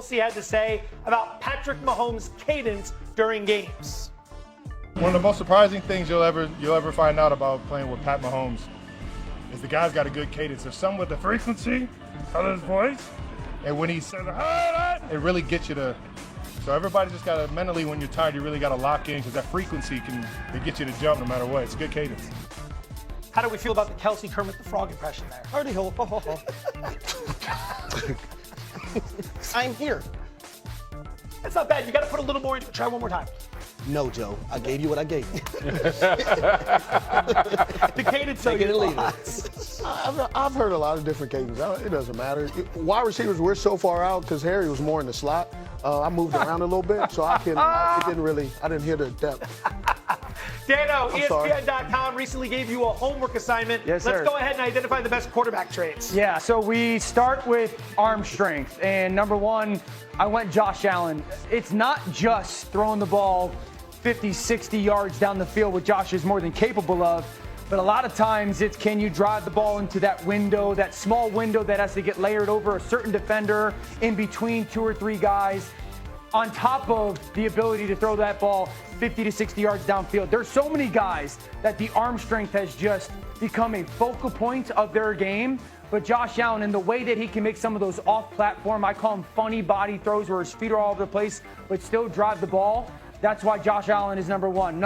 He had to say about Patrick Mahomes' cadence during games. One of the most surprising things you'll ever find out about playing with Pat Mahomes is the guy's got a good cadence. There's some with the frequency of his voice, and when he says it really gets you to. So everybody just gotta mentally, when you're tired, you really gotta lock in because that frequency can get you to jump no matter what. It's a good cadence. How do we feel about the Kelsey Kermit the Frog impression there? Hardy ho, ho, ho, ho. I'm here. That's not bad. You got to put a little more into it. Try one more time. No, Joe. I gave you what I gave you. The cadence. Take it and leave it. I've heard a lot of different cadences. It doesn't matter. Wide receivers, we're so far out because Harry was more in the slot. I moved around a little bit, so I didn't hear the depth. Dano, ESPN.com recently gave you a homework assignment. Yes, sir. Let's go ahead and identify the best quarterback traits. Yeah, so we start with arm strength. And number one, I went Josh Allen. It's not just throwing the ball 50, 60 yards down the field, which Josh is more than capable of. But a lot of times it's can you drive the ball into that window, that small window that has to get layered over a certain defender in between two or three guys, on top of the ability to throw that ball 50 to 60 yards downfield. There's so many guys that the arm strength has just become a focal point of their game. But Josh Allen, and the way that he can make some of those off-platform, I call them funny body throws where his feet are all over the place, but still drive the ball. That's why Josh Allen is number one.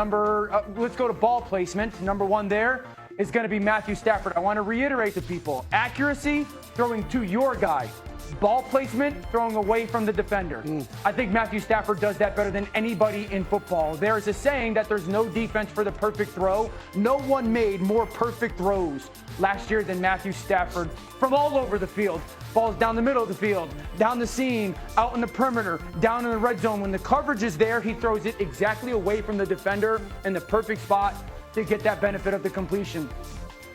Let's go to ball placement. Number one there is going to be Matthew Stafford. I want to reiterate to people, accuracy, throwing to your guy. Ball placement, throwing away from the defender. I think Matthew Stafford does that better than anybody in football. There is a saying that there's no defense for the perfect throw. No one made more perfect throws last year than Matthew Stafford from all over the field. Balls down the middle of the field, down the seam, out in the perimeter, down in the red zone. When the coverage is there, he throws it exactly away from the defender in the perfect spot to get that benefit of the completion.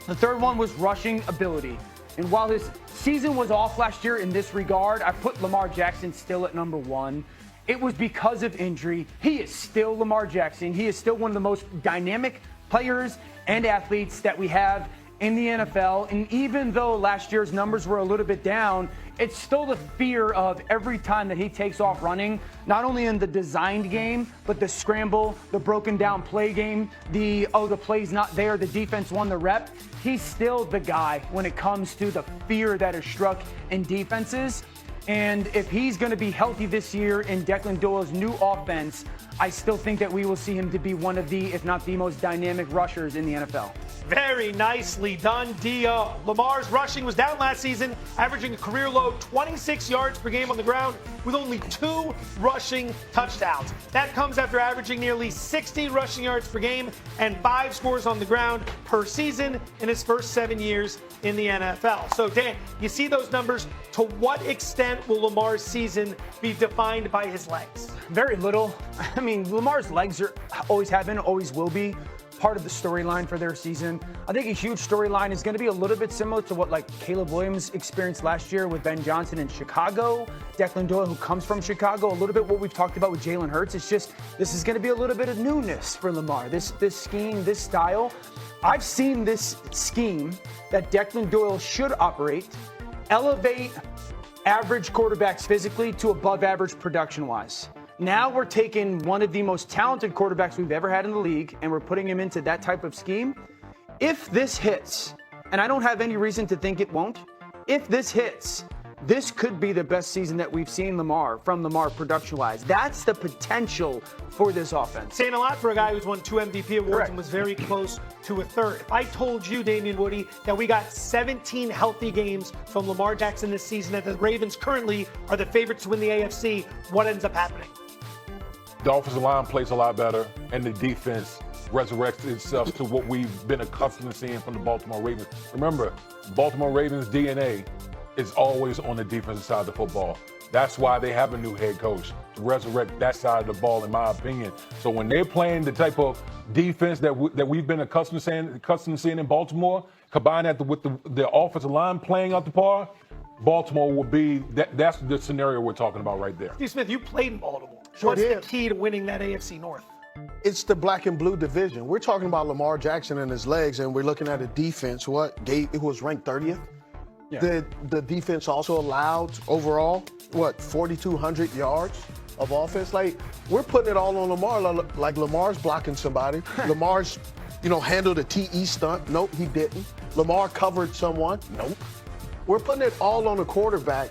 The third one was rushing ability. And while his season was off last year in this regard, I put Lamar Jackson still at number one. It was because of injury. He is still Lamar Jackson. He is still one of the most dynamic players and athletes that we have in the NFL. And even though last year's numbers were a little bit down, it's still the fear of every time that he takes off running, not only in the designed game, but the scramble, the broken down play game, the play's not there, the defense won the rep. He's still the guy when it comes to the fear that is struck in defenses. And if he's going to be healthy this year in Declan Doyle's new offense, I still think that we will see him to be one of the, if not the most dynamic rushers in the NFL. Very nicely done, Dio. Lamar's rushing was down last season, averaging a career low 26 yards per game on the ground with only 2 rushing touchdowns. That comes after averaging nearly 60 rushing yards per game and 5 scores on the ground per season in his first 7 years in the NFL. So, Dan, you see those numbers. To what extent will Lamar's season be defined by his legs? Very little. I mean, Lamar's legs always have been, always will be part of the storyline for their season. I think a huge storyline is going to be a little bit similar to what like Caleb Williams experienced last year with Ben Johnson in Chicago, Declan Doyle, who comes from Chicago, a little bit what we've talked about with Jalen Hurts. It's just, this is going to be a little bit of newness for Lamar, this scheme, this style. I've seen this scheme that Declan Doyle should operate, elevate average quarterbacks physically to above average production-wise. Now we're taking one of the most talented quarterbacks we've ever had in the league, and we're putting him into that type of scheme. If this hits, and I don't have any reason to think it won't, if this hits, this could be the best season that we've seen from Lamar production-wise. That's the potential for this offense. Saying a lot for a guy who's won 2 MVP awards Correct. And was very close to a third. If I told you, Damian Woody, that we got 17 healthy games from Lamar Jackson this season, that the Ravens currently are the favorites to win the AFC, what ends up happening? The offensive line plays a lot better, and the defense resurrects itself to what we've been accustomed to seeing from the Baltimore Ravens. Remember, Baltimore Ravens' DNA is always on the defensive side of the football. That's why they have a new head coach, to resurrect that side of the ball, in my opinion. So when they're playing the type of defense that we've been accustomed to seeing in Baltimore, combine that with the offensive line playing up to par, Baltimore will be, that's the scenario we're talking about right there. Steve Smith, you played in Baltimore. Sure What's did. the key to winning that AFC North? It's the black and blue division. We're talking about Lamar Jackson and his legs, and we're looking at a defense, it was ranked 30th? The defense also allowed overall, 4,200 yards of offense. Like, we're putting it all on Lamar. Like Lamar's blocking somebody. Lamar's, handled a TE stunt. Nope, he didn't. Lamar covered someone. Nope. We're putting it all on the quarterback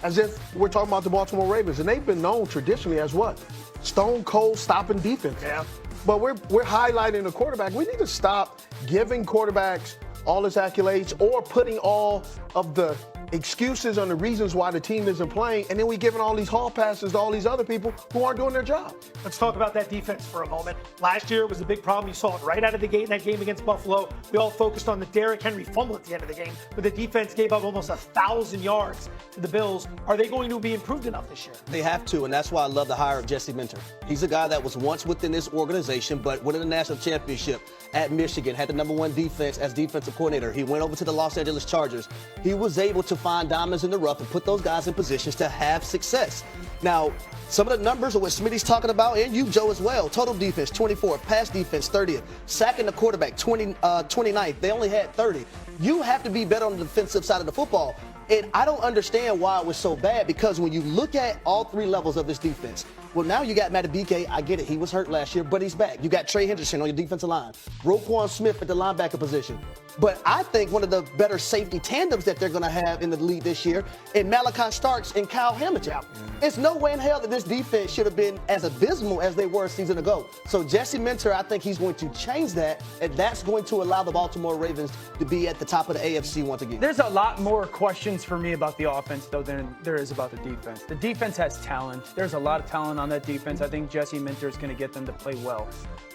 as if we're talking about the Baltimore Ravens. And they've been known traditionally as what? Stone cold stopping defense. Yeah. But we're highlighting the quarterback. We need to stop giving quarterbacks all his accolades or putting all of the excuses on the reasons why the team isn't playing, and then we giving all these hall passes to all these other people who aren't doing their job. Let's talk about that defense for a moment. Last year was a big problem. You saw it right out of the gate in that game against Buffalo. We all focused on the Derrick Henry fumble at the end of the game, but the defense gave up almost 1,000 yards to the Bills. Are they going to be improved enough this year? They have to, and that's why I love the hire of Jesse Minter. He's a guy that was once within this organization, but winning the national championship at Michigan, had the #1 defense as defensive coordinator. He went over to the Los Angeles Chargers. He was able to find diamonds in the rough and put those guys in positions to have success. Now, some of the numbers are what Smitty's talking about, and you, Joe, as well. Total defense, 24th. Pass defense, 30th. Sacking the quarterback, 29th. They only had 30. You have to be better on the defensive side of the football. And I don't understand why it was so bad, because when you look at all three levels of this defense, well, now you got Madubuike. I get it. He was hurt last year, but he's back. You got Trey Henderson on your defensive line. Roquan Smith at the linebacker position. But I think one of the better safety tandems that they're going to have in the league this year is Malachi Starks and Kyle Hamilton. It's no way in hell that this defense should have been as abysmal as they were a season ago. So Jesse Minter, I think he's going to change that, and that's going to allow the Baltimore Ravens to be at the top of the AFC once again. There's a lot more questions for me about the offense, though, than there is about the defense. The defense has talent. There's a lot of talent on that defense. I think Jesse Minter is going to get them to play well.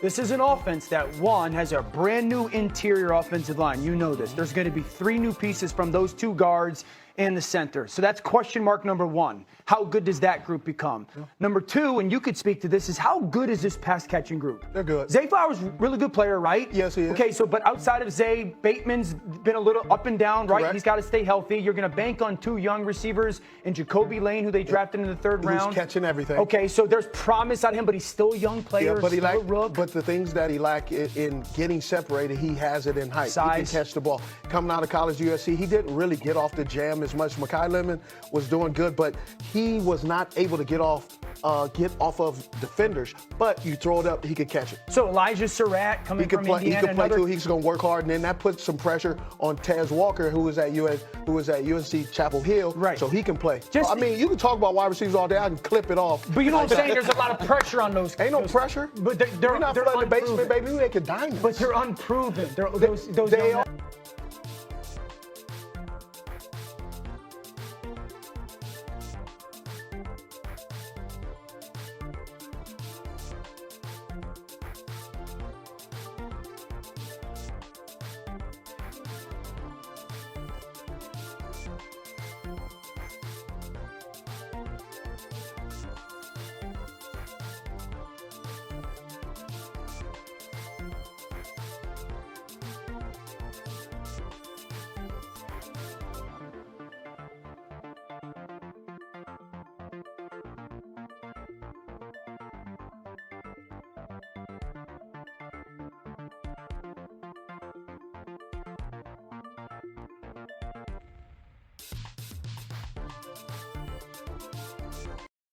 This is an offense that, one, has a brand new interior offensive line. You know this. There's going to be 3 new pieces from those 2 guards and the center. So that's question mark number 1. How good does that group become? Number 2, and you could speak to this, is how good is this pass-catching group? They're good. Zay Flowers, really good player, right? Yes, he is. Okay, so but outside of Zay, Bateman's been a little up and down, right? Correct. He's got to stay healthy. You're going to bank on 2 young receivers and Jacoby Lane, who they drafted in the 3rd round. He's catching everything. Okay, so there's promise on him, but he's still a young player. Yeah, but rook. but the things that he lacked in getting separated, he has it in height. Size. He can catch the ball. Coming out of college USC, he didn't really get off the jam as much. Mekhi Lemon was doing good, but he was not able to get off of defenders. But you throw it up, he could catch it. So Elijah Surratt coming from Indiana. He could play too. He's going to work hard, and then that puts some pressure on Tez Walker, who was at UNC Chapel Hill. Right. So he can play. Just- I mean, you can talk about wide receivers all day. I can clip it off. But you know what I'm saying? There's a lot of pressure on those. Ain't no pressure. But they're We're not they're flooding the unproven. basement, baby. We making diamonds. But they're unproven. Those they young are. men.